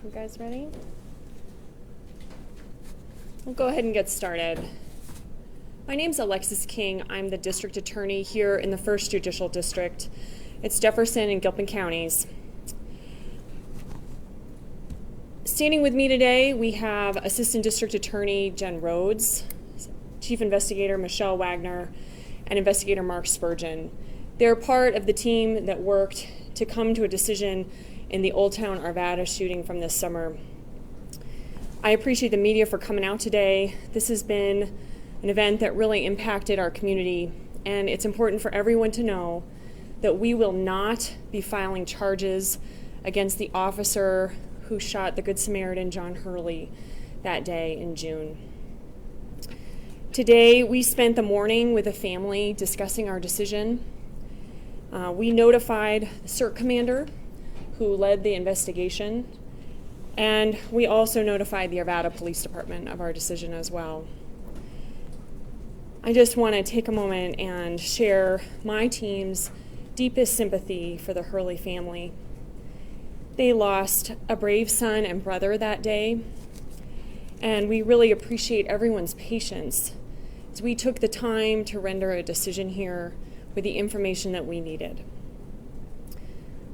You guys ready? We'll go ahead and get started. My name's Alexis King. I'm the district attorney here in the 1st Judicial District. It's Jefferson and Gilpin counties. Standing with me today, we have Assistant District Attorney Jen Rhodes, Chief Investigator Michelle Wagner, and Investigator Mark Spurgeon. They're part of the team that worked to come to a decision in the Olde Town Arvada shooting from this summer. I appreciate the media for coming out today. This has been an event that really impacted our community, and it's important for everyone to know that we will not be filing charges against the officer who shot the Good Samaritan, Johnny Hurley, that day in June. Today, we spent the morning with the family discussing our decision. We notified the CERT commander who led the investigation, and we also notified the Arvada Police Department of our decision as well. I just want to take a moment and share my team's deepest sympathy for the Hurley family. They lost a brave son and brother that day, and we really appreciate everyone's patience as we took the time to render a decision here with the information that we needed.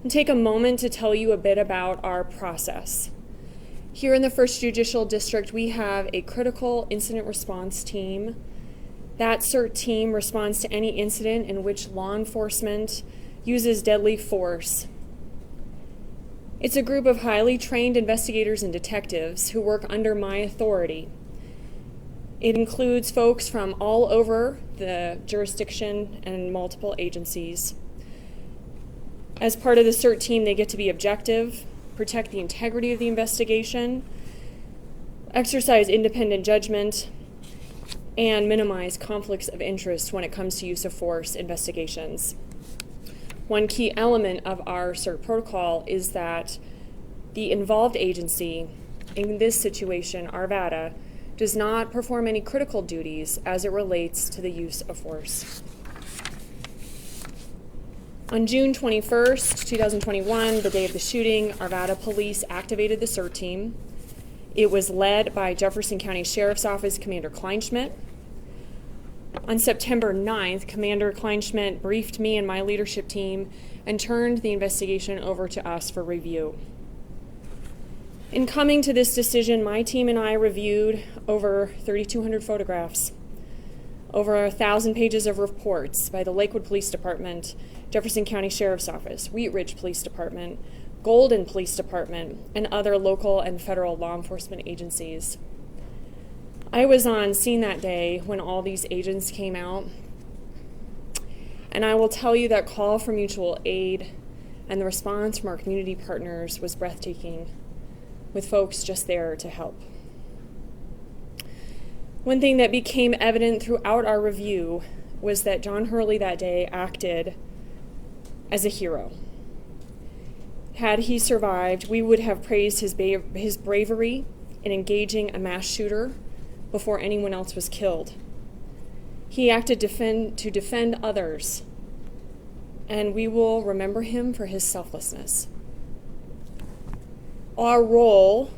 And take a moment to tell you a bit about our process. Here in the 1st Judicial District, we have a critical incident response team. That CERT team responds to any incident in which law enforcement uses deadly force. It's a group of highly trained investigators and detectives who work under my authority. It includes folks from all over the jurisdiction and multiple agencies. As part of the CERT team, they get to be objective, protect the integrity of the investigation, exercise independent judgment, and minimize conflicts of interest when it comes to use of force investigations. One key element of our CERT protocol is that the involved agency, in this situation, Arvada, does not perform any critical duties as it relates to the use of force. On June 21st, 2021, the day of the shooting, Arvada Police activated the CERT team. It was led by Jefferson County Sheriff's Office Commander Kleinschmidt. On September 9th, Commander Kleinschmidt briefed me and my leadership team and turned the investigation over to us for review. In coming to this decision, my team and I reviewed over 3,200 photographs, over 1,000 pages of reports by the Lakewood Police Department, Jefferson County Sheriff's Office, Wheat Ridge Police Department, Golden Police Department, and other local and federal law enforcement agencies. I was on scene that day when all these agents came out, and I will tell you that call for mutual aid and the response from our community partners was breathtaking, with folks just there to help. One thing that became evident throughout our review was that Johnny Hurley that day acted as a hero. Had he survived, we would have praised his bravery in engaging a mass shooter before anyone else was killed. He acted to defend others, and we will remember him for his selflessness. Our role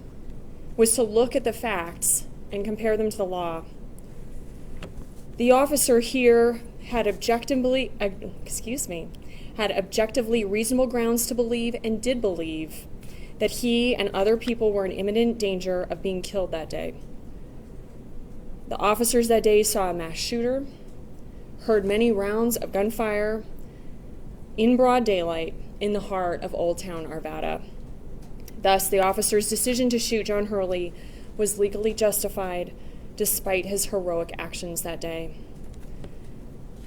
was to look at the facts and compare them to the law. The officer here had objectively reasonable grounds to believe and did believe that he and other people were in imminent danger of being killed that day. The officers that day saw a mass shooter, heard many rounds of gunfire in broad daylight in the heart of Olde Town Arvada. Thus, the officer's decision to shoot Johnny Hurley was legally justified despite his heroic actions that day.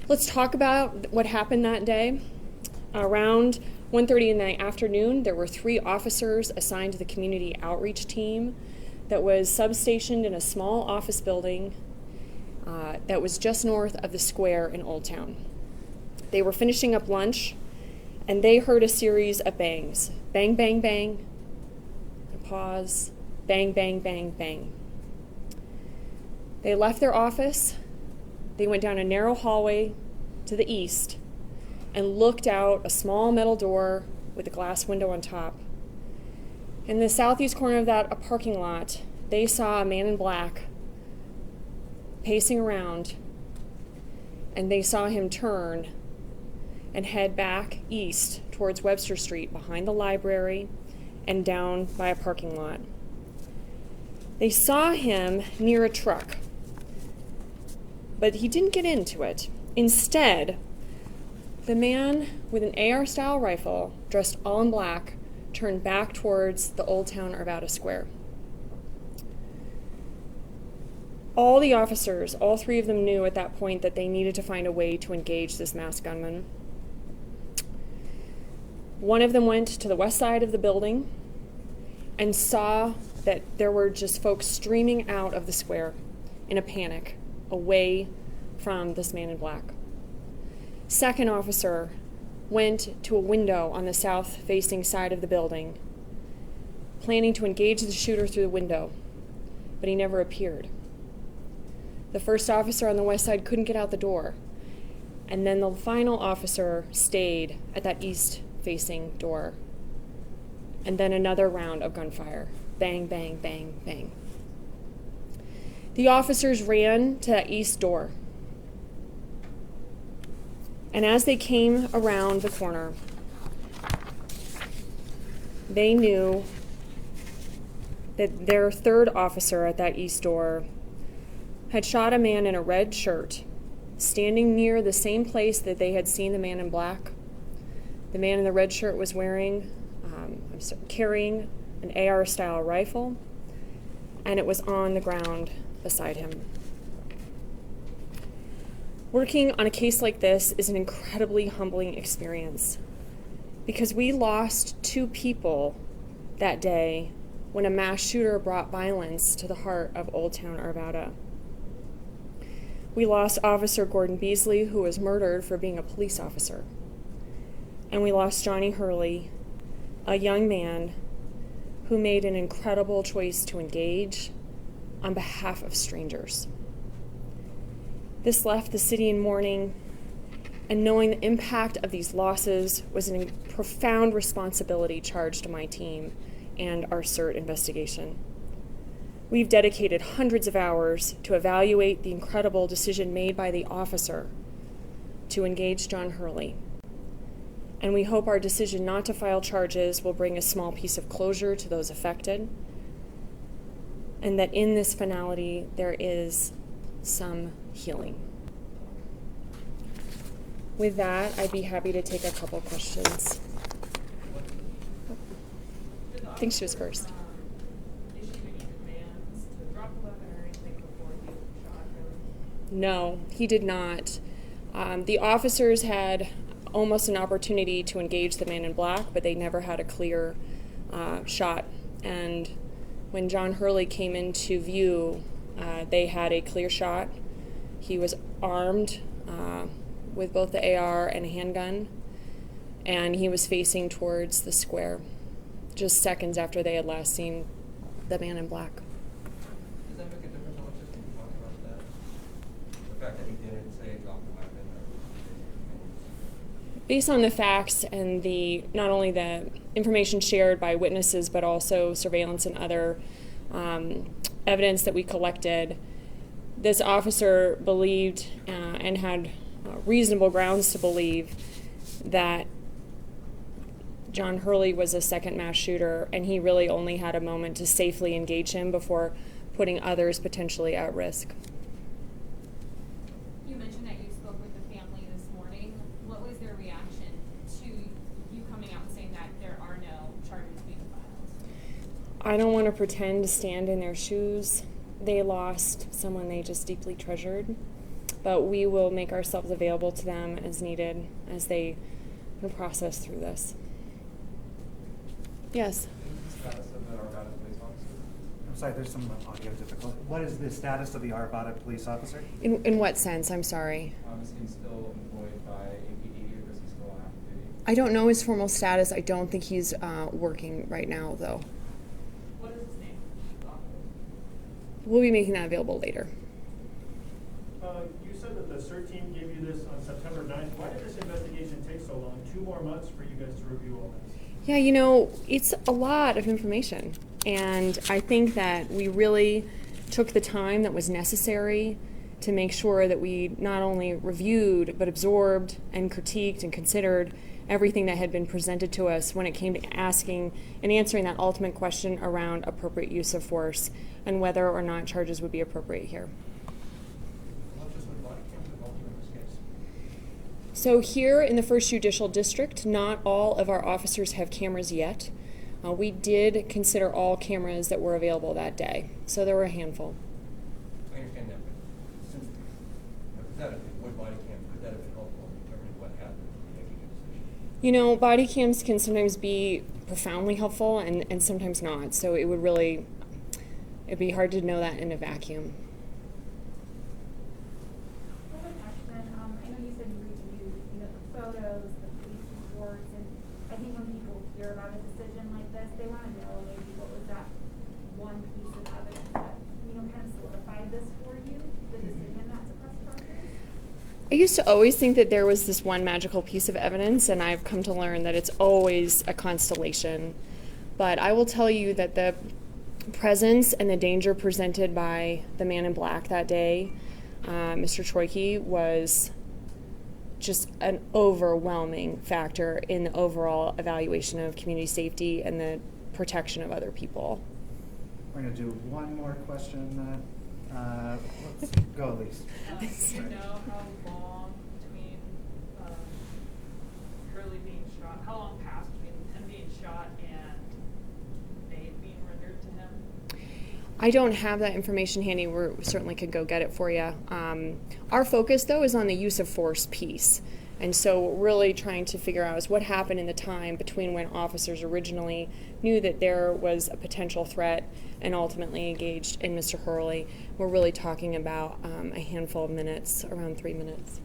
Let's talk about what happened that day. Around 1:30 in the afternoon, there were 3 officers assigned to the community outreach team that was substationed in a small office building that was just north of the square in Olde Town. They were finishing up lunch, and they heard a series of bangs. Bang, bang, bang. A pause. Bang, bang, bang, bang. They left their office. They went down a narrow hallway to the east and looked out a small metal door with a glass window on top. In the southeast corner of that parking lot, they saw a man in black pacing around, and they saw him turn and head back east towards Webster Street behind the library and down by a parking lot. They saw him near a truck, but he didn't get into it. Instead, the man with an AR-style rifle, dressed all in black, turned back towards the Olde Town Arvada Square. All the officers, all three of them, knew at that point that they needed to find a way to engage this masked gunman. One of them went to the west side of the building and saw that there were just folks streaming out of the square in a panic, away from this man in black. Second officer went to a window on the south-facing side of the building, planning to engage the shooter through the window, but he never appeared. The first officer on the west side couldn't get out the door, and then the final officer stayed at that east-facing door. And then another round of gunfire. Bang, bang, bang, bang. The officers ran to that east door. And as they came around the corner, they knew that their third officer at that east door had shot a man in a red shirt, standing near the same place that they had seen the man in black. The man in the red shirt was carrying an AR-style rifle, and it was on the ground beside him. Working on a case like this is an incredibly humbling experience because we lost 2 people that day when a mass shooter brought violence to the heart of Olde Town Arvada. We lost Officer Gordon Beasley, who was murdered for being a police officer. And we lost Johnny Hurley, a young man who made an incredible choice to engage on behalf of strangers. This left the city in mourning, and knowing the impact of these losses was a profound responsibility charged to my team and our CERT investigation. We've dedicated hundreds of hours to evaluate the incredible decision made by the officer to engage John Hurley. And we hope our decision not to file charges will bring a small piece of closure to those affected, and that in this finality there is some healing. With that, I'd be happy to take a couple questions. I think she was first. No, he did not. The officers had almost an opportunity to engage the man in black, but they never had a clear shot. And when John Hurley came into view, they had a clear shot. He was armed with both the AR and a handgun, and he was facing towards the square, just seconds after they had last seen the man in black. Does that make a difference how much you can talk about that? The fact that he didn't say drop the weapon or... Based on the facts and not only the information shared by witnesses, but also surveillance and other evidence that we collected, this officer believed and had reasonable grounds to believe that John Hurley was a second mass shooter, and he really only had a moment to safely engage him before putting others potentially at risk. You mentioned that you spoke with the family this morning. What was their reaction to you coming out and saying that there are no charges being filed? I don't want to pretend to stand in their shoes. They lost someone they just deeply treasured, but we will make ourselves available to them as needed as they process through this. Yes? What is the status of the Arvada police officer? I'm sorry, there's some audio difficulty. What is the status of the Arvada police officer? In what sense? I'm sorry. Is he still employed by APD or is he still on active duty? I don't know his formal status. I don't think he's working right now, though. What is his name? We'll be making that available later. You said that the CERT team gave you this on September 9th. Why did this investigation take so long? 2 more months for you guys to review all this? Yeah, it's a lot of information. And I think that we really took the time that was necessary to make sure that we not only reviewed, but absorbed and critiqued and considered everything that had been presented to us when it came to asking and answering that ultimate question around appropriate use of force and whether or not charges would be appropriate here. What just would body cams have helped you in this case? So here in the 1st Judicial District, not all of our officers have cameras yet. We did consider all cameras that were available that day, so there were a handful. I understand that, but since would body cams, could that have been helpful in determining what happened in making a decision? Body cams can sometimes be profoundly helpful and sometimes not, so it'd be hard to know that in a vacuum. I have a question. I know you said you reviewed, the photos, the police reports, and I think when people hear about a decision like this, they want to know maybe what was that one piece of evidence that, kind of solidified this for you, the decision not to press charges? I used to always think that there was this one magical piece of evidence, and I've come to learn that it's always a constellation. But I will tell you that the presence and the danger presented by the man in black that day, Mr. Troike, was just an overwhelming factor in the overall evaluation of community safety and the protection of other people. We're going to do one more question. Let's go, Elise. Do you know how long between Hurley being shot, how long passed between him being shot and aid being rendered to him? I don't have that information handy. We certainly could go get it for you. Our focus, though, is on the use of force piece. And so what we're really trying to figure out is what happened in the time between when officers originally knew that there was a potential threat and ultimately engaged in Mr. Hurley. We're really talking about a handful of minutes, around 3 minutes.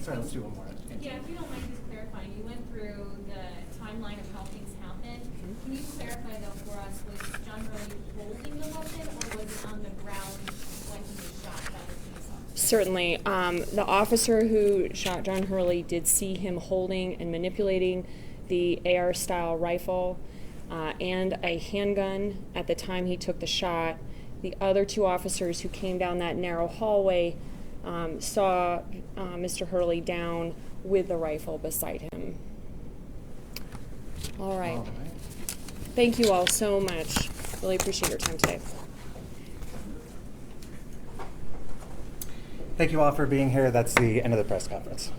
Sorry, let's do one more. Yeah, if you don't mind just clarifying, you went through the timeline of how things happened. Can you clarify though for us, was John Hurley holding the weapon or was it on the ground when he was shot by the police officer? Certainly. The officer who shot John Hurley did see him holding and manipulating the AR-style rifle and a handgun at the time he took the shot. The other 2 officers who came down that narrow hallway saw Mr. Hurley down with the rifle beside him. All right. Thank you all so much. Really appreciate your time today. Thank you all for being here. That's the end of the press conference.